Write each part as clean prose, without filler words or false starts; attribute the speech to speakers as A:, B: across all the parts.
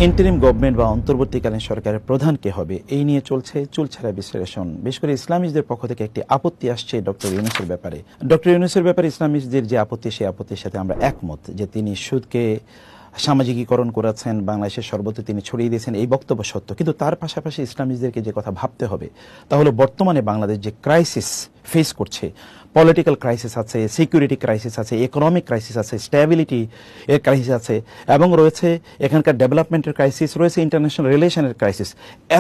A: Interim government বা অন্তর্বর্তীকালীন সরকারের প্রধান কে হবে এই নিয়ে চলছে চুলছাড়া বিশ্লেষণ। বিশেষ করে ইসলামিস্টদের পক্ষ থেকে একটি আপত্তি আসছে ডক্টর ইউনূসের ব্যাপারে। ডক্টর ইউনূসের ব্যাপারে ইসলামিস্টদের যে আপত্তি, সেই আপত্তির সাথে আমরা একমত যে তিনি সুদকে সামাজিকীকরণ করেছেন, বাংলাদেশের সর্বত্র তিনি ছড়িয়ে দিয়েছেন, এই বক্তব্য সত্য। কিন্তু তার পাশাপাশি ইসলামিস্টদেরকে যে কথা ভাবতে হবে তা হলো বর্তমানে বাংলাদেশ যে ক্রাইসিস ফেস করছে, পলিটিক্যাল ক্রাইসিস আছে, সিকিউরিটি ক্রাইসিস আছে, ইকোনমিক ক্রাইসিস আছে, স্ট্যাবিলিটি এর ক্রাইসিস আছে, এবং রয়েছে এখানকার ডেভেলপমেন্টের ক্রাইসিস, রয়েছে ইন্টারন্যাশনাল রিলেশনের ক্রাইসিস।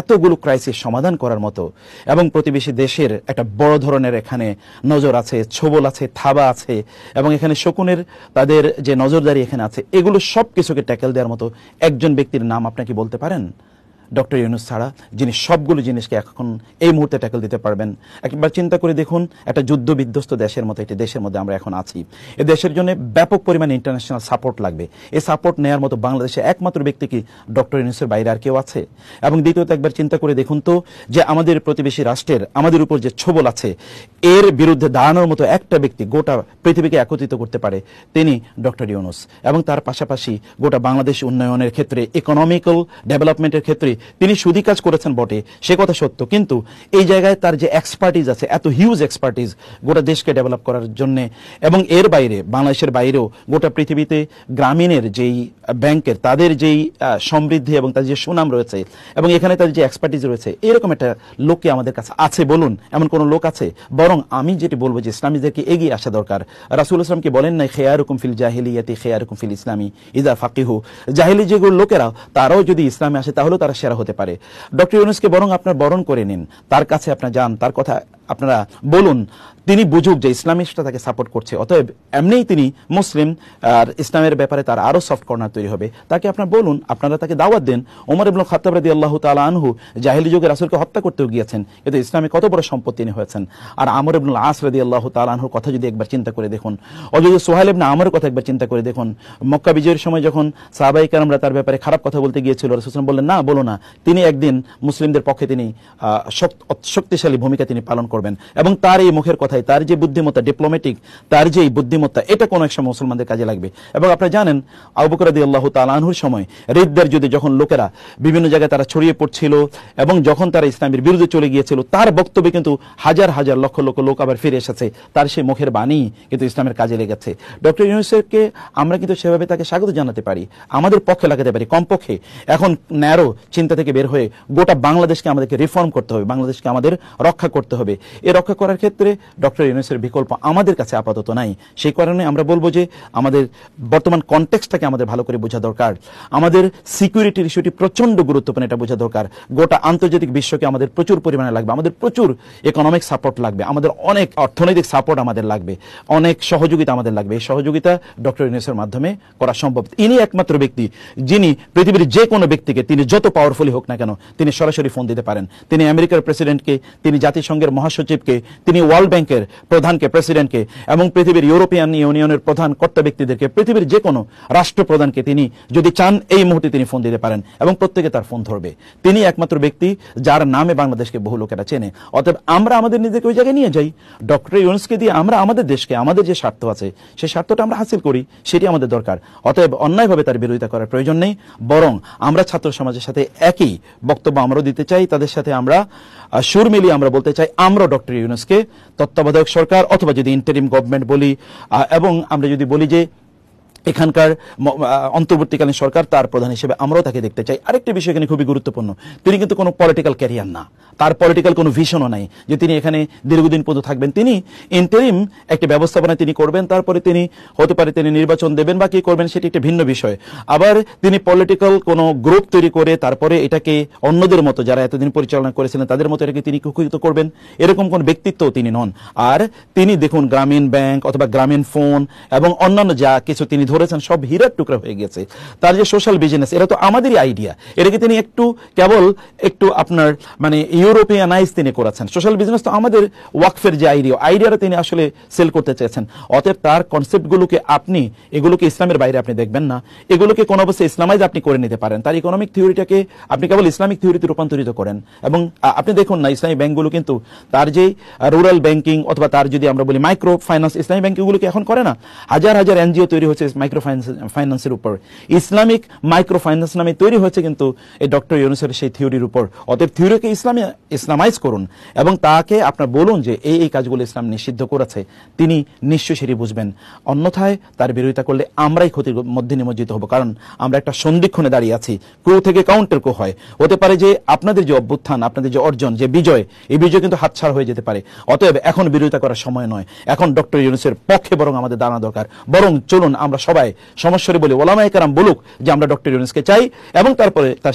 A: এতগুলো ক্রাইসিস সমাধান করার মতো এবং প্রতিবেশী দেশের একটা বড় ধরনের এখানে নজর আছে, ছোবল আছে, থাবা আছে, এবং এখানে শকুনের তাদের যে নজরদারি এখানে আছে, এগুলো সব কিছুকে ট্যাকেল দেওয়ার মতো একজন ব্যক্তির নাম আপনাকে বলতে পারেন ডক্টর ইউনূস ছাড়া, যিনি সবগুলো জিনিসকে এখন এই মুহূর্তে ট্যাকেল দিতে পারবেন? একবার চিন্তা করে দেখুন, একটা যুদ্ধ বিধ্বস্ত দেশের মতো একটি দেশের মধ্যে আমরা এখন আছি। এই দেশের জন্য ব্যাপক পরিমাণে ইন্টারন্যাশনাল সাপোর্ট লাগবে। এই সাপোর্ট নেওয়ার মতো বাংলাদেশে একমাত্র ব্যক্তি কি ডক্টর ইউনূসের বাইরে আর কেউ আছে? এবং দ্বিতীয়ত একবার চিন্তা করে দেখুন তো, যে আমাদের প্রতিবেশী রাষ্ট্রের আমাদের উপর যে ছোবল আছে, এর বিরুদ্ধে দাঁড়ানোর মতো একটা ব্যক্তি গোটা পৃথিবীকে একত্রিত করতে পারে, তিনি ডক্টর ইউনূস। এবং তার পাশাপাশি গোটা বাংলাদেশ উন্নয়নের ক্ষেত্রে, ইকোনমিক্যাল ডেভেলপমেন্টের ক্ষেত্রে তিনি সুদী কাজ করেছেন বটে, সে কথা সত্য, কিন্তু এই জায়গায় তার যে এক্সপার্টিজ আছে, এত হিউজ এক্সপার্টিজ গোটা দেশকে ডেভেলপ করার জন্য, এবং এর বাইরে বাংলাদেশের বাইরেও গোটা পৃথিবীতে গ্রামীণের যেই ব্যাংকের তাদের যেই সমৃদ্ধি এবং তাদের যে সুনাম রয়েছে, এবং এখানে তাদের যে এক্সপার্টিজ রয়েছে, এরকম একটা লোককে আমাদের কাছে আছে বলুন? এমন কোন লোক আছে? বরং আমি যেটি বলবো যে ইসলামীদেরকে এগিয়ে আসা দরকার। রাসূলুল্লাহ সাল্লাল্লাহু আলাইহি ওয়াসাল্লাম কি বলেন নাই, খেয়ারুকুম ফিল জাহিলিয়াতি খেয়ারুকুম ফিল ইসলামি ইযা ফাকিহু? জাহিলি যেগুলো লোকেরা, তারাও যদি ইসলামে আসে তাহলে তারা সেরা হতে পারে। ডক্টর ইউনূসকে বরং আপনার বরণ করে নিন, তার কাছে আপনার যান, তার কথা আপনারা বলুন, তিনি বুঝুক যে ইসলামিস্টরা তাকে সাপোর্ট করছে। অতএব এমনিই তিনি মুসলিম, আর ইসলামের ব্যাপারে তার আরো সফট কর্নার তৈরি হবে। তাকে আপনার বলুন, আপনারা তাকে দাওয়াত দেন। ওমর ইবনুল খাত্তাব রাদিয়াল্লাহু তাআলা আনহু জাহেলি যুগে রাসূলকে হত্যা করতেও গিয়েছেন, কিন্তু ইসলামে কত বড় সম্পদ তিনি হয়েছেন। আর আমর ইবনুল আস রাদিয়াল্লাহু তাআলা আনহুর কথা যদি একবার চিন্তা করে দেখুন, অথবা সোহাইল ইবনে আমরের কথা একবার চিন্তা করে দেখুন, মক্কা বিজয়ের সময় যখন সাহাবায়ে কেরামরা তার ব্যাপারে খারাপ কথা বলতে গিয়েছিল, রাসূল সাল্লাল্লাহু আলাইহি ওয়াসাল্লাম বললেন না, বলো না। তিনি একদিন মুসলিমদের পক্ষে তিনি শক্তিশালী ভূমিকা তিনি পালন করবেন, এবং তার এই মুখের কথাই, তার যে বুদ্ধিমত্তা, ডিপ্লোম্যাটিক তার যে বুদ্ধিমত্তা, এটা কোনো এক সময় মুসলমানদের কাজে লাগবে। এবং আপনারা জানেন আবু বকর রাদিয়াল্লাহু তাআলা আনহুর সময় রিদ্দার যুদ্ধে যখন লোকেরা বিভিন্ন জায়গায় তারা ছড়িয়ে পড়ছিল, এবং যখন তারা ইসলামের বিরুদ্ধে চলে গিয়েছিল, তার বক্তব্যে কিন্তু হাজার হাজার লক্ষ লক্ষ লোক আবার ফিরে এসেছে। তার সেই মুখের বাণী কিন্তু ইসলামের কাজে লেগেছে। ডক্টর ইউনূসকে আমরা কিন্তু সেভাবে তাকে স্বাগত জানাতে পারি, আমাদের পক্ষে লাগাতে পারি। কমপক্ষে এখন ন্যারো চিন্তা থেকে বের হয়ে গোটা বাংলাদেশকে আমাদেরকে রিফর্ম করতে হবে, বাংলাদেশকে আমাদের রক্ষা করতে হবে। এই রক্ষা করার ক্ষেত্রে ডক্টর ইউনূসের বিকল্প আমাদের কাছে আপাতত নাই। সেই কারণে আমরা বলবো যে আমাদের বর্তমান কনটেক্সটটাকে আমাদের ভালো করে বোঝা দরকার। আমাদের সিকিউরিটির ইস্যুটি প্রচন্ড গুরুত্বপূর্ণ, এটা বোঝা দরকার। গোটা আন্তর্জাতিক বিশ্বকে আমাদের প্রচুর পরিমাণে লাগবে, আমাদের প্রচুর ইকোনমিক সাপোর্ট লাগবে, আমাদের অনেক অর্থনৈতিক সাপোর্ট আমাদের লাগবে, অনেক সহযোগিতা আমাদের লাগবে। এই সহযোগিতা ডক্টর ইউনূসের মাধ্যমে করা সম্ভব। ইনি একমাত্র ব্যক্তি যিনি পৃথিবীর যে কোনো ব্যক্তিকে, তিনি যত পাওয়ারফুলি হোক না কেন, তিনি সরাসরি ফোন দিতে পারেন। তিনি আমেরিকার প্রেসিডেন্টকে, তিনি জাতিসংঘের মহাসচিবকে, তিনি ওয়ার্ল্ড ব্যাংকের প্রধানকে, প্রেসিডেন্টকে, এবং পৃথিবীর ইউরোপিয়ান ইউনিয়নের প্রধান কর্তা ব্যক্তিদেরকে, পৃথিবীর যে কোনো রাষ্ট্রপ্রধানকে তিনি যদি চান এই মুহূর্তে তিনি ফোন দিতে পারেন, এবং প্রত্যেকে তার ফোন ধরবে। তিনি একমাত্র ব্যক্তি যার নামে বাংলাদেশকে বহু লোকেরা চেনে। অতএব আমরা আমাদের নিজেকে ওই জায়গায় নিয়ে যাই, ডক্টর ইউনূসকে দিয়ে আমরা আমাদের দেশকে, আমাদের যে স্বার্থ আছে সেই স্বার্থটা আমরা হাসিল করি, সেটি আমাদের দরকার। অতএব অন্যায়ভাবে তার বিরোধিতা করার প্রয়োজন নেই, বরং আমরা ছাত্র সমাজের সাথে একই বক্তব্য আমরাও দিতে চাই, তাদের সাথে আমরা সুর মিলিয়ে আমরা বলতে চাই, আমরা ডক্টর ইউনূসকে তত্ত্বাবধায়ক সরকার অথবা যদি ইন্টারিম গভর্নমেন্ট বলি, এবং আমরা যদি বলি যে এখানকার অন্তর্বর্তীকালীন সরকার, তার প্রধান হিসেবে আমরাও তাকে দেখতে চাই। আরেকটি বিষয় এখানে খুবই গুরুত্বপূর্ণ, তিনি কিন্তু কোনো পলিটিক্যাল ক্যারিয়ার না, তার পলিটিক্যাল কোনো ভিশনও নাই যে তিনি এখানে দীর্ঘদিন পর্যন্ত থাকবেন। তিনি ইন্টারিম একটি ব্যবস্থাপনা তিনি করবেন, তারপরে তিনি হতে পারে তিনি নির্বাচন দেবেন বা কি করবেন সেটি একটি ভিন্ন বিষয়। আবার তিনি পলিটিক্যাল কোনো গ্রুপ তৈরি করে তারপরে এটাকে অন্যদের মতো যারা এতদিন পরিচালনা করেছিলেন তাদের মতো এটাকে তিনি কুক্ষিগত করবেন, এরকম কোন ব্যক্তিত্ব তিনি নন। আর তিনি দেখুন গ্রামীণ ব্যাংক অথবা গ্রামীণ ফোন এবং অন্যান্য যা কিছু তিনি ধরেছেন সব হীরার টুকরা হয়ে গেছে। তার যে সোশ্যাল বিজনেস, এটা তো আমাদেরই আইডিয়া, এটাকে তিনি কেবল একটু আপনার মানে ইউরোপিয়ানাইজ তিনি করেছেন। সোশ্যাল বিজনেস তো আমাদের ওয়াকফের যে আইডিয়াটা তিনি আসলে সেল করতে চেয়েছেন। অতএব তার কনসেপ্টগুলোকে আপনি এগুলোকে ইসলামের বাইরে আপনি দেখবেন না, এগুলোকে কোন অবস্থায় ইসলামাইজ আপনি করে নিতে পারেন। তার ইকোনমিক থিওরিটাকে আপনি কেবল ইসলামিক থিওরিতে রূপান্তরিত করেন। এবং আপনি দেখুন না ইসলামী ব্যাংকগুলো কিন্তু তার যে রুরাল ব্যাংকিং অথবা তার যদি আমরা বলি মাইক্রো ফাইন্যান্স, ইসলামী ব্যাংকগুলোকে এখন করে না। হাজার হাজার এনজিও তৈরি হচ্ছে মাইক্রো ফাইন্যান্সের উপর। ইসলামিক মাইক্রো ফাইন্যান্স নামে তৈরি হয়েছে কিন্তু এই ডক্টর ইউনূসের সেই থিওরির উপর। অতএব থিওরিকে ইসলামাইজ করুন এবং তাকে আপনার বলুন যে এই কাজগুলো ইসলাম নিষিদ্ধ করেছে, তিনি নিশ্চয়ই সেটি বুঝবেন। অন্যথায় তার বিরোধিতা করলে আমরাই ক্ষতির মধ্যে নিমজ্জিত হব, কারণ আমরা একটা সন্ধিক্ষণে দাঁড়িয়ে আছি। ক্রু থেকে কাউন্টার ক্রু হয়, হতে পারে যে আপনাদের যে অভ্যুত্থান, আপনাদের যে অর্জন, যে বিজয়, এই বিজয় কিন্তু হাতছাড়া হয়ে যেতে পারে। অতএব এখন বিরোধিতা করার সময় নয়, এখন ডক্টর ইউনূসের পক্ষে বরং আমাদের দাঁড়ানো দরকার। বরং চলুন আমরা সবাই সমস্যারে বলি, ওলামায়ে কেরাম বলুক যে আমরা ডক্টর ইউনূসকে চাই, এবং তারপরে তার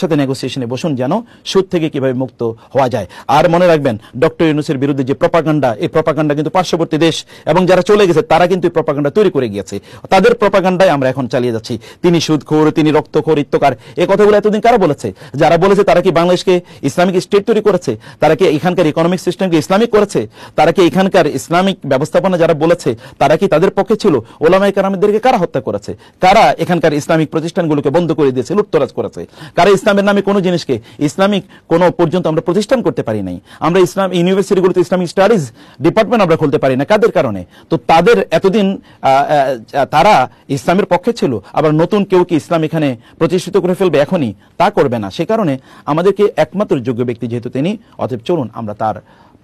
A: সাথে নেগোসিয়েশনে বসুন যেন সুদ থেকে কিভাবে মুক্ত হওয়া যায়। আর মনে রাখবেন, ডক্টর ইউনূসের বিরুদ্ধে যে প্রপাগান্ডা, এই প্রপাগান্ডা কিন্তু পার্শ্ববর্তী দেশ এবং যারা চলে গেছে তারা কিন্তু এই প্রপাগান্ডা তৈরি করে গিয়েছে। তাদের প্রপাগান্ডায় আমরা এখন চালিয়ে যাচ্ছি। তিনি সুদখোর, তিনি রক্তখোর, ইত্যকার, এই কথাগুলো এতদিন কারা বলেছে? যারা বলেছে তারা কি বাংলাদেশকে ইসলামিক স্টেট তৈরি করেছে? তারা কি এখানকার ইকোনমিক সিস্টেমকে ইসলামিক করেছে? তারা কি এখানকার ইসলামিক ব্যবস্থাপনা যারা বলেছে তারা কি তাদের পক্ষে ছিল? ওলামায়ে কেরামদেরকে কারা হত্যা করেছে? কারা এখানকার ইসলামিক প্রতিষ্ঠানগুলোকে বন্ধ করে দিয়েছে, লুটতরাজ করেছে? কারা ইসলামের নামে কোনো জিনিসকে ইসলামিক কোনো পর্যন্ত আমরা প্রতিষ্ঠান করতে পারি নাই? আমরা ইসলাম ইউনিভার্সিটিগুলোতে ইসলামিক স্টাডিজ ডিপার্টমেন্ট আমরা খুলতে পারি না, কাদের কারণে? তো তাদের এতদিন তারা ইসলামের পক্ষে ছিল, আবার নতুন কেউ কি ইসলাম এখানে প্রতিষ্ঠিত করে ফেলবে এখনই? তা করবে না। সে কারণে আমাদেরকে একমাত্র যোগ্য ব্যক্তি যেহেতু তিনি, অতএব চলুন আমরা তার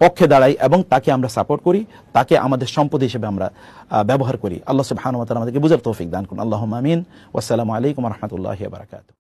A: পক্ষে দাঁড়াই এবং তাকে আমরা সাপোর্ট করি, তাকে আমাদের সম্পদ হিসেবে আমরা ব্যবহার করি। আল্লাহ সুবহানাহু ওয়া তাআলা আমাদেরকে বুঝার তৌফিক দান করুন। আল্লাহুম্মা আমিন। ওয়াসসালামু আলাইকুম ওয়া রাহমাতুল্লাহি ওয়া বারাকাতুহু।